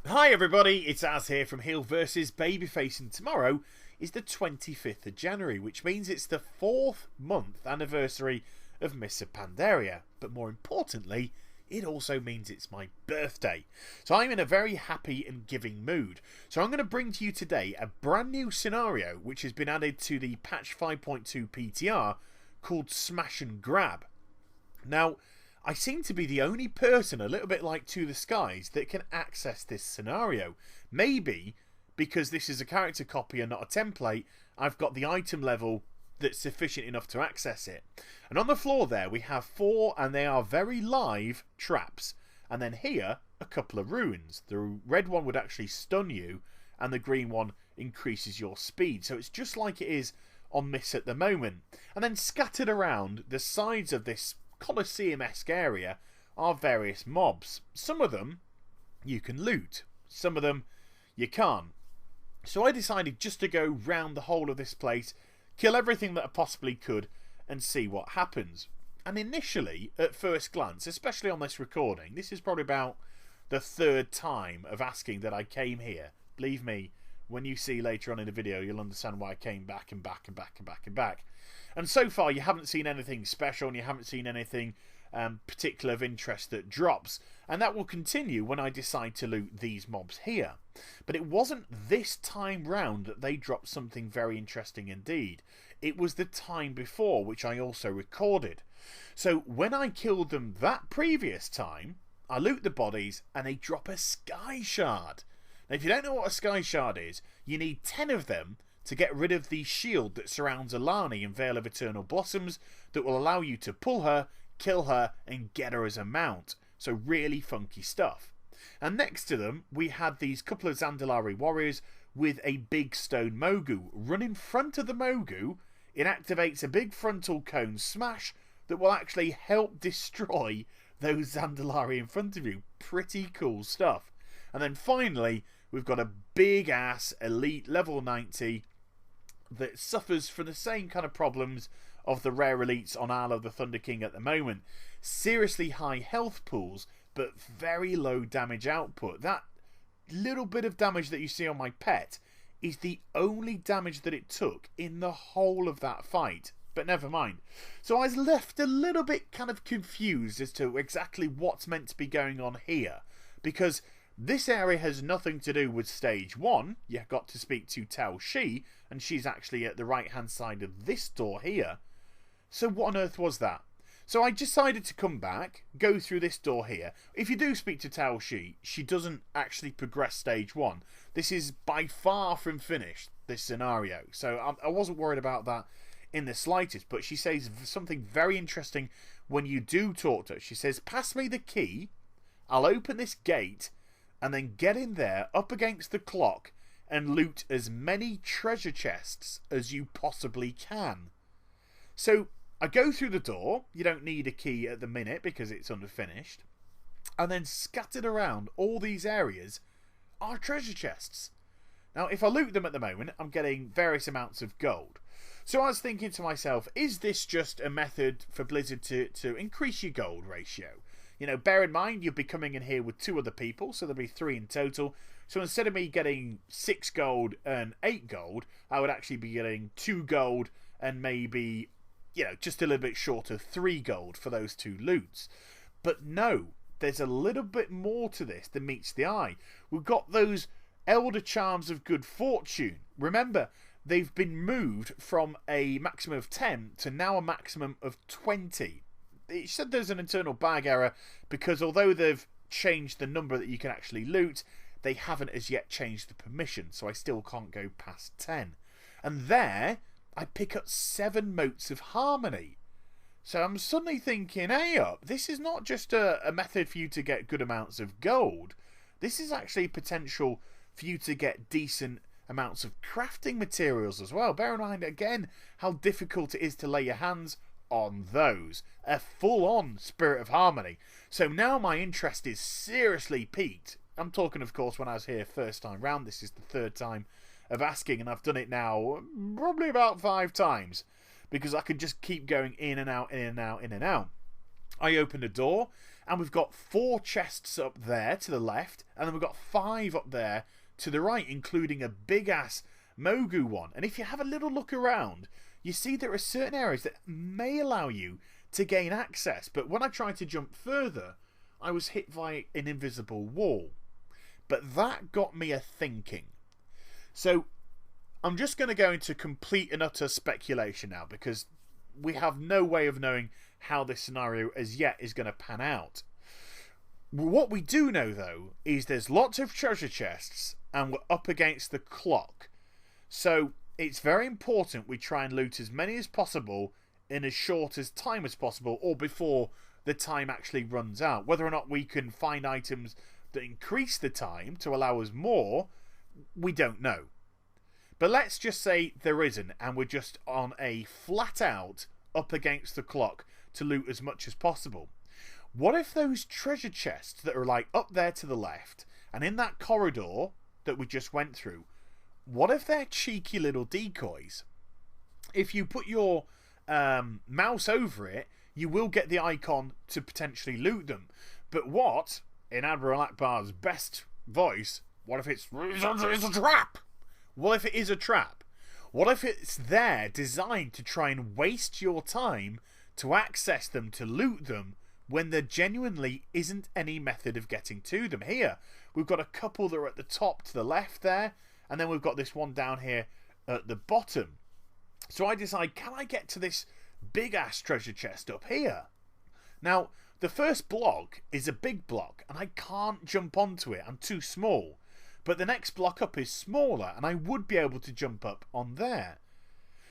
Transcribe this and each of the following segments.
Hi everybody, it's Az here from Heel vs Babyface, and tomorrow is the 25th of January, which means it's the 4th month anniversary of Mists of Pandaria. But more importantly, it also means it's my birthday. So I'm in a very happy and giving mood. So I'm going to bring to you today a brand new scenario which has been added to the patch 5.2 PTR called Smash and Grab. Now, I seem to be the only person, a little bit like To the Skies, that can access this scenario. Maybe because this is a character copy and not a template, I've got the item level that's sufficient enough to access it. And on the floor there we have 4, and they are very live, traps. And then here, a couple of ruins. The red one would actually stun you, and the green one increases your speed. So it's just like it is on Mists at the moment. And then scattered around the sides of this Colosseum-esque area are various mobs. Some of them you can loot, some of them you can't. So I decided just to go round the whole of this place, kill everything that I possibly could, and see what happens. And initially, at first glance, especially on this recording, this is probably about the 3rd time of asking that I came here. Believe me, when you see later on in the video, you'll understand why I came back and back and back and back and back. And so far, you haven't seen anything special, and you haven't seen anything particular of interest that drops. And that will continue when I decide to loot these mobs here. But it wasn't this time round that they dropped something very interesting indeed. It was the time before, which I also recorded. So when I killed them that previous time, I loot the bodies and they drop a sky shard. Now, if you don't know what a sky shard is, you need 10 of them to get rid of the shield that surrounds Alani in Vale of Eternal Blossoms that will allow you to pull her, kill her, and get her as a mount. So really funky stuff. And next to them, we had these couple of Zandalari warriors with a big stone Mogu. Run in front of the Mogu, it activates a big frontal cone smash that will actually help destroy those Zandalari in front of you. Pretty cool stuff. And then finally, we've got a big ass elite level 90 that suffers from the same kind of problems of the rare elites on Isle of the Thunder King at the moment. Seriously high health pools, but very low damage output. That little bit of damage that you see on my pet is the only damage that it took in the whole of that fight. But never mind. So I was left a little bit kind of confused as to exactly what's meant to be going on here. Because this area has nothing to do with stage 1. You've got to speak to Tao Shi, and she's actually at the right hand side of this door here. So what on earth was that? So I decided to come back, go through this door here. If you do speak to Tao Shi, she doesn't actually progress stage 1. This is by far from finished, this scenario. So I wasn't worried about that in the slightest. But she says something very interesting when you do talk to her. She says, pass me the key, I'll open this gate, and then get in there up against the clock and loot as many treasure chests as you possibly can. So I go through the door. You don't need a key at the minute because it's unfinished. And then scattered around all these areas are treasure chests. Now, if I loot them at the moment, I'm getting various amounts of gold. So I was thinking to myself, is this just a method for Blizzard to increase your gold ratio? You know, bear in mind, you'll be coming in here with 2 other people, so there'll be 3 in total. So instead of me getting 6 gold and 8 gold, I would actually be getting 2 gold and maybe, you know, just a little bit short of 3 gold for those 2 loots. But no, there's a little bit more to this than meets the eye. We've got those Elder Charms of Good Fortune. Remember, they've been moved from a maximum of 10 to now a maximum of 20. It said there's an internal bag error because although they've changed the number that you can actually loot, they haven't as yet changed the permission, so I still can't go past 10. And there, I pick up 7 motes of harmony. So I'm suddenly thinking, hey up, this is not just a method for you to get good amounts of gold. This is actually potential for you to get decent amounts of crafting materials as well. Bear in mind, again, how difficult it is to lay your hands on those. A full-on Spirit of Harmony. So now my interest is seriously piqued. I'm talking, of course, when I was here first time round. This is the 3rd time of asking, and I've done it now probably about 5 times because I could just keep going in and out, in and out, in and out. I open a door, and we've got 4 chests up there to the left, and then we've got 5 up there to the right, including a big-ass Mogu one. And if you have a little look around, you see there are certain areas that may allow you to gain access. But when I tried to jump further, I was hit by an invisible wall. But that got me a thinking. So I'm just going to go into complete and utter speculation now, because we have no way of knowing how this scenario as yet is going to pan out. What we do know, though, is there's lots of treasure chests and we're up against the clock. So it's very important we try and loot as many as possible in as short as time as possible, or before the time actually runs out. Whether or not we can find items that increase the time to allow us more, we don't know. But let's just say there isn't, and we're just on a flat out up against the clock to loot as much as possible. What if those treasure chests that are like up there to the left and in that corridor that we just went through, what if they're cheeky little decoys? If you put your mouse over it, you will get the icon to potentially loot them. But what, in Admiral Akbar's best voice, what if it's a trap? What if it is a trap? What if it's there designed to try and waste your time to access them, to loot them, when there genuinely isn't any method of getting to them? Here, we've got a couple that are at the top to the left there, and then we've got this one down here at the bottom. So I decide, can I get to this big-ass treasure chest up here? Now, the first block is a big block, and I can't jump onto it. I'm too small. But the next block up is smaller, and I would be able to jump up on there.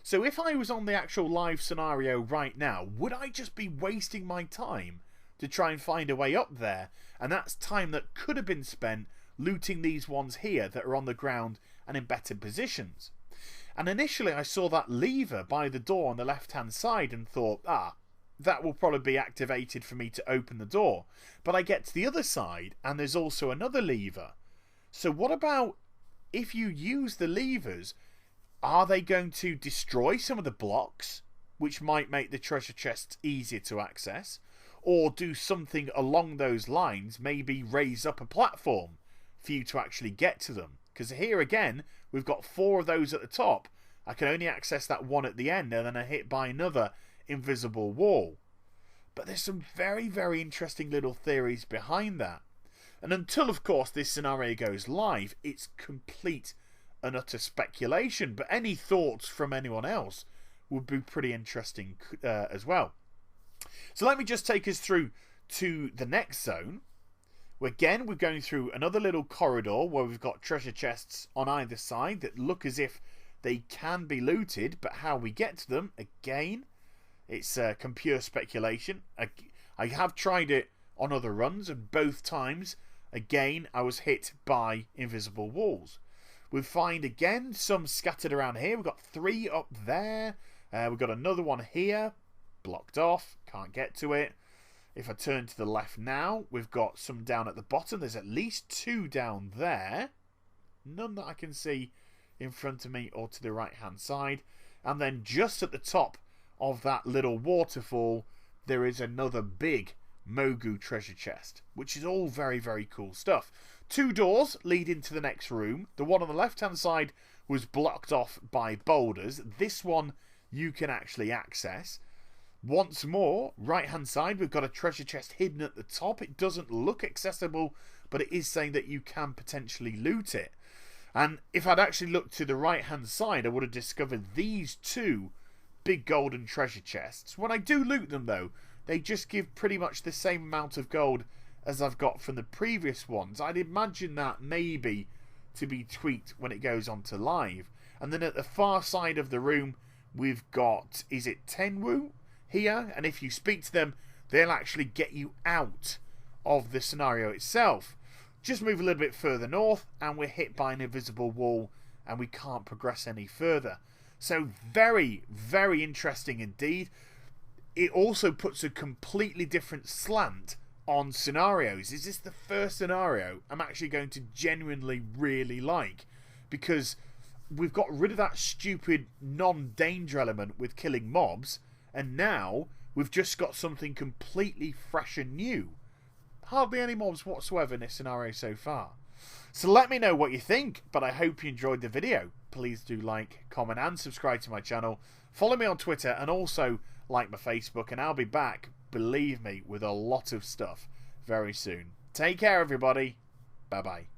So if I was on the actual live scenario right now, would I just be wasting my time to try and find a way up there? And that's time that could have been spent looting these ones here that are on the ground and in better positions. And initially I saw that lever by the door on the left hand side and thought, that will probably be activated for me to open the door. But I get to the other side and there's also another lever. So what about if you use the levers? Are they going to destroy some of the blocks, which might make the treasure chests easier to access? Or do something along those lines, maybe raise up a platform for you to actually get to them? Because here again, we've got 4 of those at the top. I can only access that one at the end, and then I'm hit by another invisible wall. But there's some very, very interesting little theories behind that. And until, of course, this scenario goes live, it's complete and utter speculation. But any thoughts from anyone else would be pretty interesting as well. So let me just take us through to the next zone. Again, we're going through another little corridor where we've got treasure chests on either side that look as if they can be looted. But how we get to them, again, it's pure speculation. I have tried it on other runs, and both times, again, I was hit by invisible walls. We find again some scattered around here. We've got 3 up there. We've got another one here, blocked off, can't get to it. If I turn to the left now, we've got some down at the bottom. There's at least 2 down there. None that I can see in front of me or to the right hand side. And then just at the top of that little waterfall, there is another big Mogu treasure chest, which is all very, very cool stuff. 2 doors lead into the next room. The one on the left hand side was blocked off by boulders. This one you can actually access. Once more, right hand side, we've got a treasure chest hidden at the top. It doesn't look accessible, but it is saying that you can potentially loot it. And if I'd actually looked to the right hand side, I would have discovered these 2 big golden treasure chests. When I do loot them though, they just give pretty much the same amount of gold as I've got from the previous ones. I'd imagine that maybe to be tweaked when it goes on to live. And then at the far side of the room, we've got, is it Tenwu here? And if you speak to them, they'll actually get you out of the scenario itself. Just move a little bit further north and we're hit by an invisible wall and we can't progress any further. So very, very interesting indeed. It also puts a completely different slant on scenarios. Is this the first scenario I'm actually going to genuinely really like? Because we've got rid of that stupid non-danger element with killing mobs, and now we've just got something completely fresh and new. Hardly any mobs whatsoever in this scenario so far. So let me know what you think, but I hope you enjoyed the video. Please do like, comment and subscribe to my channel. Follow me on Twitter and also like my Facebook, and I'll be back, believe me, with a lot of stuff very soon. Take care everybody. Bye bye.